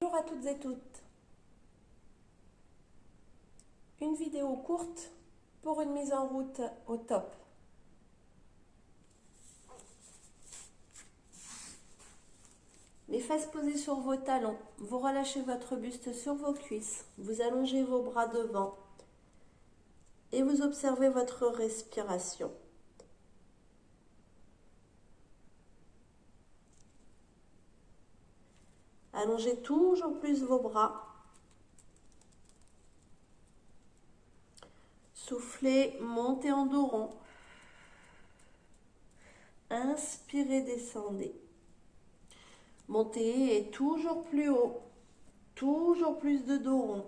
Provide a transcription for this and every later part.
Bonjour à toutes et toutes. Une vidéo courte pour une mise en route au top. Les fesses posées sur vos talons, vous relâchez votre buste sur vos cuisses, vous allongez vos bras devant et vous observez votre respiration. Allongez toujours plus vos bras. Soufflez, montez en dos rond. Inspirez, descendez. Montez et toujours plus haut. Toujours plus de dos rond.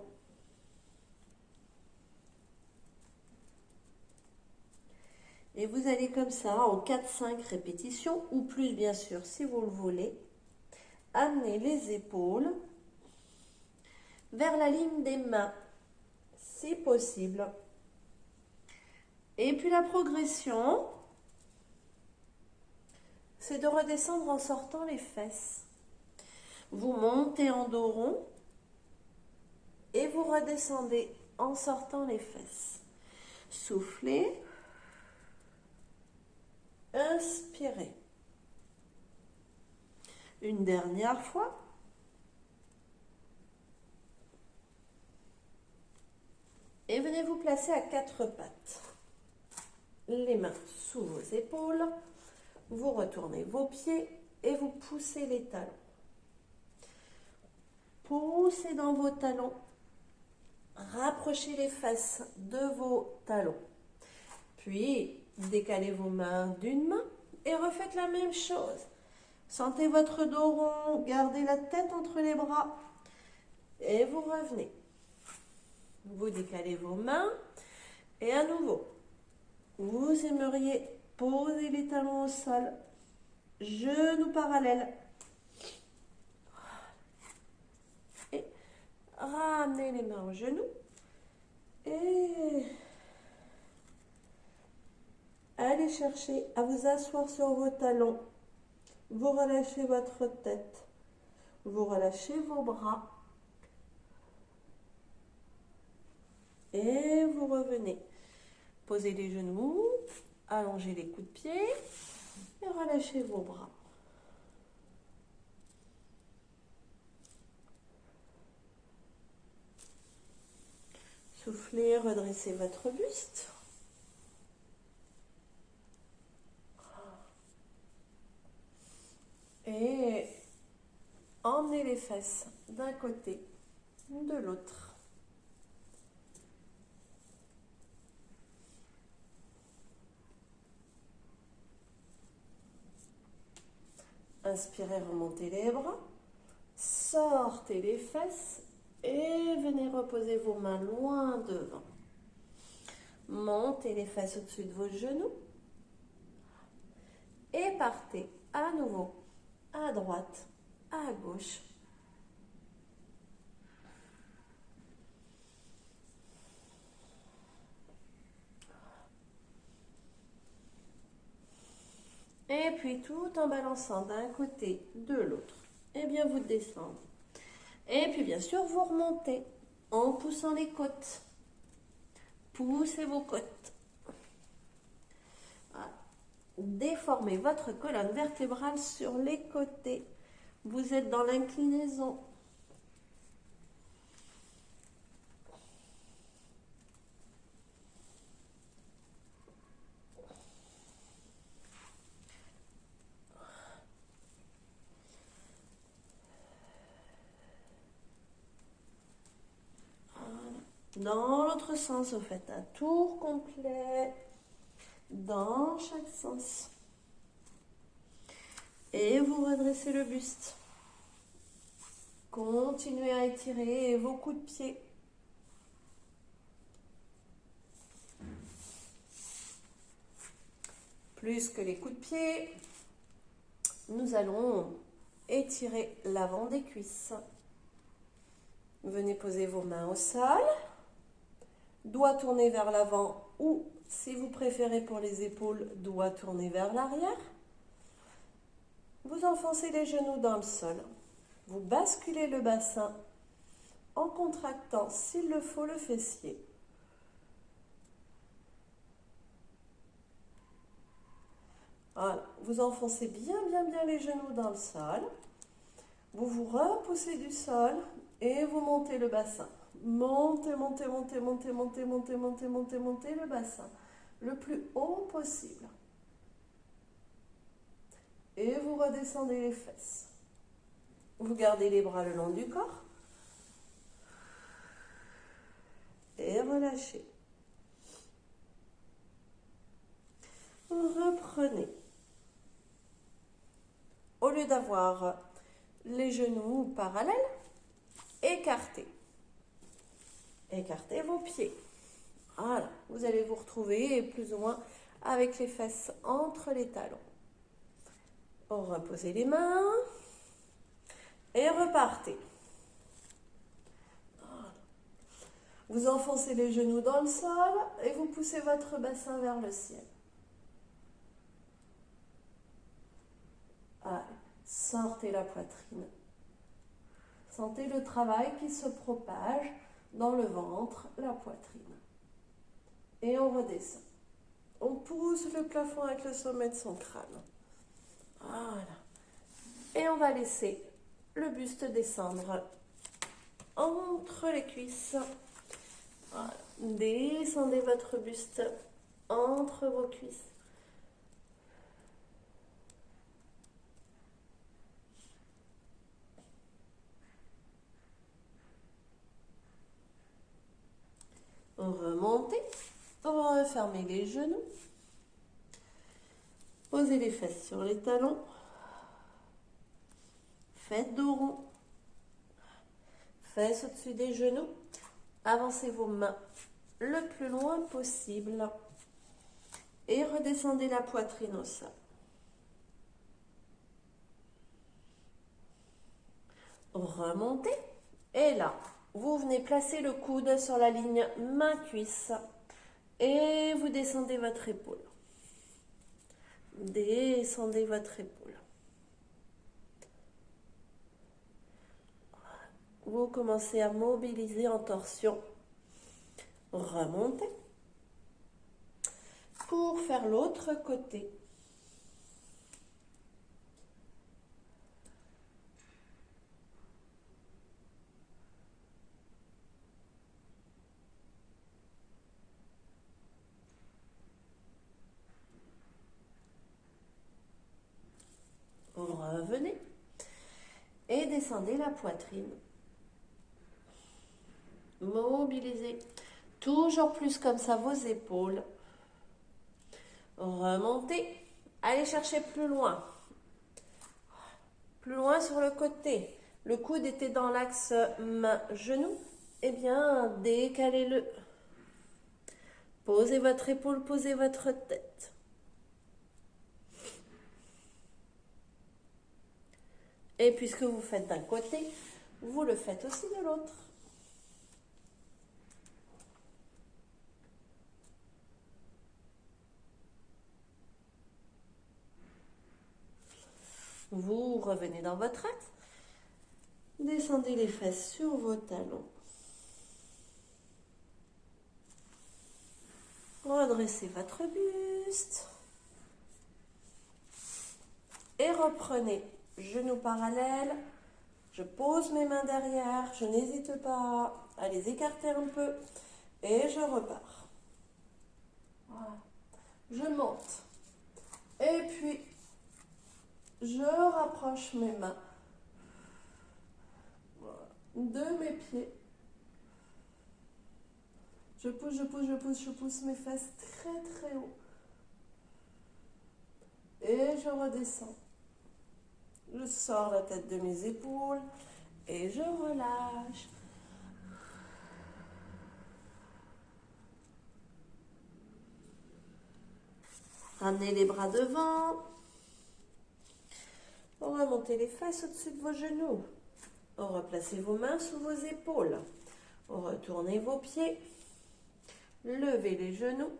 Et vous allez comme ça en 4-5 répétitions, ou plus bien sûr si vous le voulez. Amenez les épaules vers la ligne des mains, si possible. Et puis la progression, c'est de redescendre en sortant les fesses. Vous montez en dos rond et vous redescendez en sortant les fesses. Soufflez. Inspirez. Une dernière fois. Et venez vous placer à 4 pattes. Les mains sous vos épaules. Vous retournez vos pieds et vous poussez les talons. Poussez dans vos talons. Rapprochez les fesses de vos talons. Puis, décalez vos mains d'une main et refaites la même chose. Sentez votre dos rond, gardez la tête entre les bras et vous revenez. Vous décalez vos mains et à nouveau, vous aimeriez poser les talons au sol, genoux parallèles et ramenez les mains aux genoux et allez chercher à vous asseoir sur vos talons. Vous relâchez votre tête, vous relâchez vos bras et vous revenez. Posez les genoux, allongez les coups de pied et relâchez vos bras. Soufflez, redressez votre buste. Et emmenez les fesses d'un côté, de l'autre. Inspirez, remontez les bras. Sortez les fesses et venez reposer vos mains loin devant. Montez les fesses au-dessus de vos genoux. Et partez à nouveau à droite, à gauche. Et puis tout en balançant d'un côté, de l'autre, et bien vous descendez. Et puis bien sûr vous remontez en poussant les côtes. Poussez vos côtes. Voilà. Déformez votre colonne vertébrale sur les côtés. Vous êtes dans l'inclinaison. Dans l'autre sens, vous faites un tour complet dans chaque sens. Et vous redressez le buste. Continuez à étirer vos coups de pied. Plus que les coups de pied, nous allons étirer l'avant des cuisses. Venez poser vos mains au sol. Doigts tournés vers l'avant ou, si vous préférez pour les épaules, doigts tournés vers l'arrière. Vous enfoncez les genoux dans le sol. Vous basculez le bassin en contractant, s'il le faut, le fessier. Voilà. Vous enfoncez bien, bien, bien les genoux dans le sol. Vous vous repoussez du sol et vous montez le bassin. Montez, montez, montez, montez, montez, montez, montez, montez, montez le bassin le plus haut possible. Et vous redescendez les fesses. Vous gardez les bras le long du corps. Et relâchez. Reprenez. Au lieu d'avoir les genoux parallèles, écartez. Écartez vos pieds. Voilà, vous allez vous retrouver plus ou moins avec les fesses entre les talons. Reposez les mains et repartez. Voilà. Vous enfoncez les genoux dans le sol et vous poussez votre bassin vers le ciel. Allez, sortez la poitrine. Sentez le travail qui se propage dans le ventre, la poitrine. Et on redescend. On pousse le plafond avec le sommet de son crâne. Voilà. Et on va laisser le buste descendre entre les cuisses. Voilà. Descendez votre buste entre vos cuisses. Remontez, refermez les genoux, posez les fesses sur les talons, faites dos rond, fesses au-dessus des genoux, avancez vos mains le plus loin possible et redescendez la poitrine au sol. Remontez et là, vous venez placer le coude sur la ligne main-cuisse et vous descendez votre épaule. Descendez votre épaule. Vous commencez à mobiliser en torsion. Remontez. Pour faire l'autre côté. Revenez et descendez la poitrine. Mobilisez toujours plus comme ça vos épaules. Remontez, allez chercher plus loin. Plus loin sur le côté. Le coude était dans l'axe main-genou. Eh bien, décalez-le. Posez votre épaule, posez votre tête. Et puisque vous faites d'un côté, vous le faites aussi de l'autre. Vous revenez dans votre axe. Descendez les fesses sur vos talons. Redressez votre buste. Et reprenez. Genoux parallèles. Je pose mes mains derrière. Je n'hésite pas à les écarter un peu. Et je repars. Voilà. Je monte. Et puis, je rapproche mes mains de mes pieds. Je pousse, je pousse, je pousse, je pousse mes fesses très très haut. Et je redescends. Je sors la tête de mes épaules et je relâche. Ramenez les bras devant. Remontez les fesses au-dessus de vos genoux. Replacez vos mains sous vos épaules. Retournez vos pieds. Levez les genoux.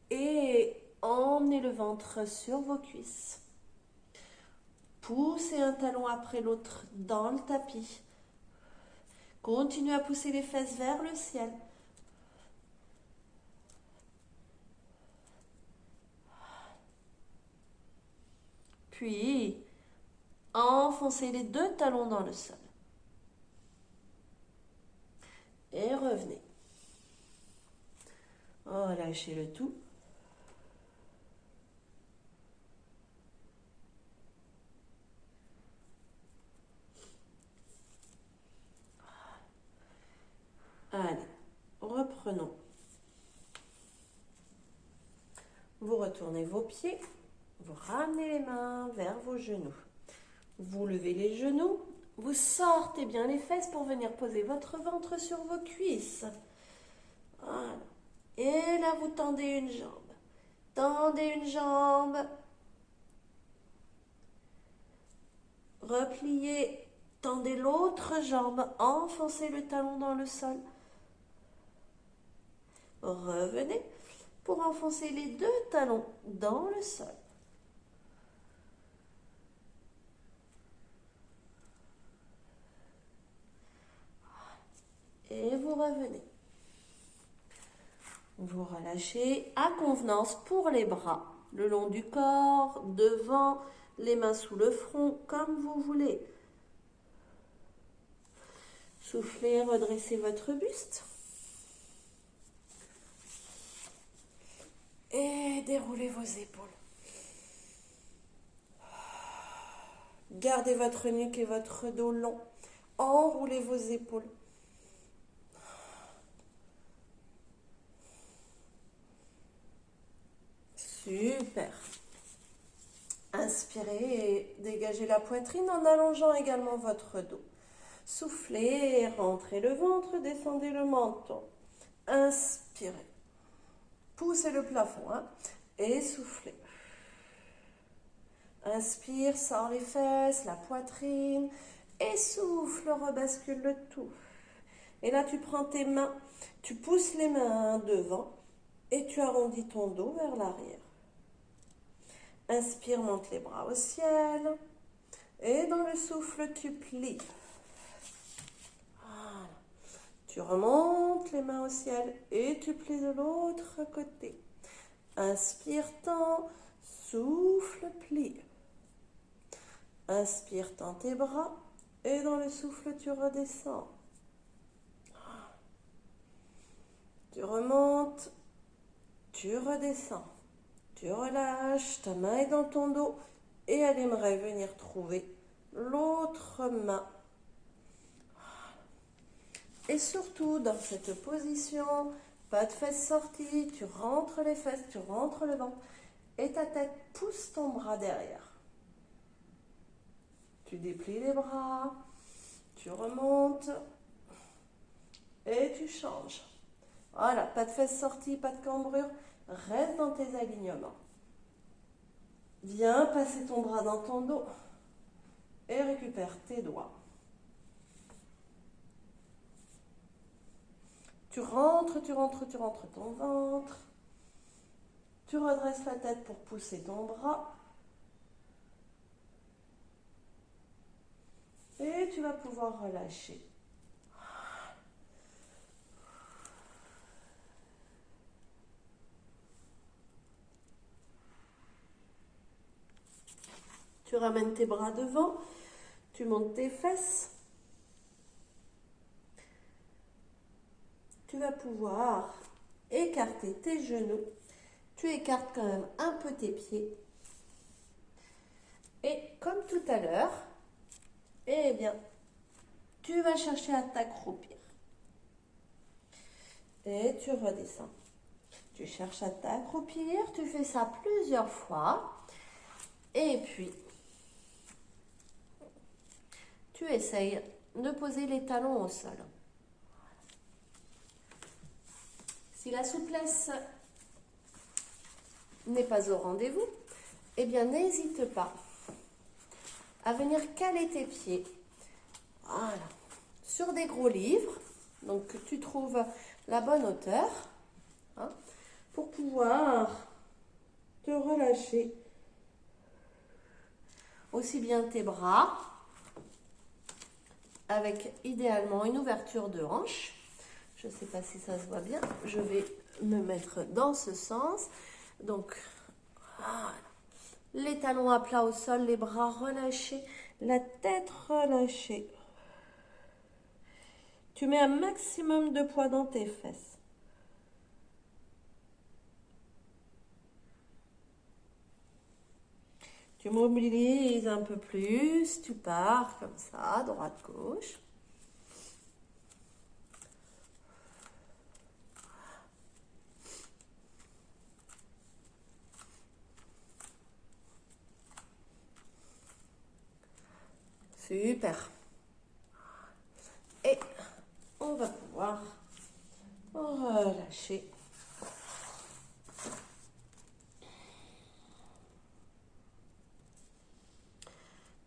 Et emmenez le ventre sur vos cuisses. poussez un talon après l'autre dans le tapis. Continuez à pousser les fesses vers le ciel. Puis, enfoncez les deux talons dans le sol. Et revenez. Relâchez le tout. Allez, reprenons. Vous retournez vos pieds, vous ramenez les mains vers vos genoux. Vous levez les genoux, vous sortez bien les fesses pour venir poser votre ventre sur vos cuisses. Voilà. Et là, vous tendez une jambe. Tendez une jambe. Repliez, tendez l'autre jambe, enfoncez le talon dans le sol. Revenez pour enfoncer les deux talons dans le sol. Et vous revenez. Vous relâchez à convenance pour les bras, le long du corps, devant, les mains sous le front, comme vous voulez. Soufflez, redressez votre buste. Et déroulez vos épaules. Gardez votre nuque et votre dos long. Enroulez vos épaules. Super. Inspirez et dégagez la poitrine en allongeant également votre dos. Soufflez, rentrez le ventre, descendez le menton. Inspirez. Poussez le plafond, hein, et soufflez. Inspire, sors les fesses, la poitrine, et souffle, rebascule le tout. Et là, tu prends tes mains, tu pousses les mains devant, et tu arrondis ton dos vers l'arrière. Inspire, monte les bras au ciel, et dans le souffle, tu plies. Voilà. Tu remontes les mains au ciel et tu plies de l'autre côté. Inspire, tends, souffle, plie. Inspire, tends tes bras et dans le souffle, tu redescends. Tu remontes, tu redescends. Tu relâches, ta main est dans ton dos et elle aimerait venir trouver l'autre main. Et surtout, dans cette position, pas de fesses sorties, tu rentres les fesses, tu rentres le ventre et ta tête pousse ton bras derrière. Tu déplies les bras, tu remontes et tu changes. Voilà, pas de fesses sorties, pas de cambrure, reste dans tes alignements. Viens passer ton bras dans ton dos et récupère tes doigts. Tu rentres ton ventre. Tu redresses la tête pour pousser ton bras. Et tu vas pouvoir relâcher. Tu ramènes tes bras devant. Tu montes tes fesses. Tu vas pouvoir écarter tes genoux. Tu écartes quand même un peu tes pieds. Et comme tout à l'heure, eh bien, tu vas chercher à t'accroupir. Et tu redescends. Tu cherches à t'accroupir. Tu fais ça plusieurs fois. Et puis, tu essayes de poser les talons au sol. Si la souplesse n'est pas au rendez-vous, eh bien n'hésite pas à venir caler tes pieds, voilà, sur des gros livres, donc que tu trouves la bonne hauteur, hein, pour pouvoir te relâcher aussi bien tes bras, avec idéalement une ouverture de hanche. Je ne sais pas si ça se voit bien. Je vais me mettre dans ce sens. Donc, voilà. Les talons à plat au sol, les bras relâchés, la tête relâchée. Tu mets un maximum de poids dans tes fesses. Tu mobilises un peu plus, tu pars comme ça, droite-gauche. Super. Et on va pouvoir relâcher.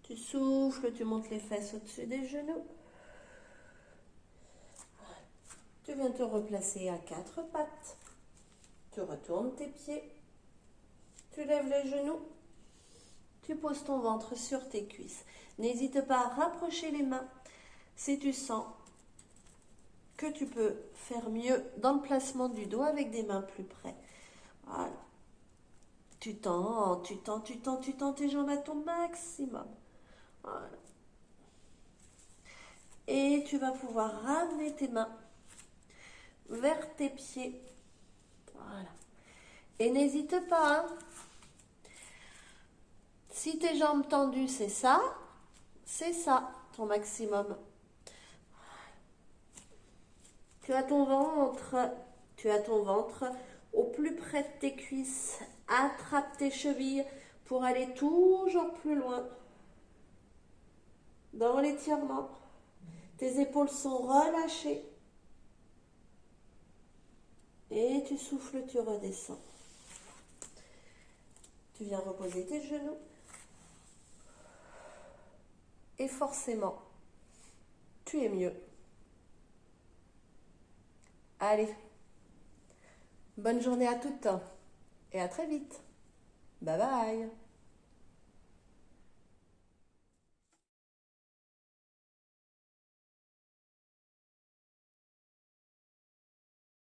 Tu souffles, tu montes les fesses au-dessus des genoux. Tu viens te replacer à quatre pattes. Tu retournes tes pieds. Tu lèves les genoux. Tu poses ton ventre sur tes cuisses. N'hésite pas à rapprocher les mains si tu sens que tu peux faire mieux dans le placement du dos avec des mains plus près. Voilà. Tu tends, tu tends, tu tends, tu tends tes jambes à ton maximum. Voilà. Et tu vas pouvoir ramener tes mains vers tes pieds. Voilà. Et n'hésite pas, hein. Si tes jambes tendues, c'est ça, ton maximum. Tu as ton ventre au plus près de tes cuisses. Attrape tes chevilles pour aller toujours plus loin dans l'étirement. Tes épaules sont relâchées. Et tu souffles, tu redescends. Tu viens reposer tes genoux. Et forcément, tu es mieux. Allez, bonne journée à toutes et à très vite. Bye bye.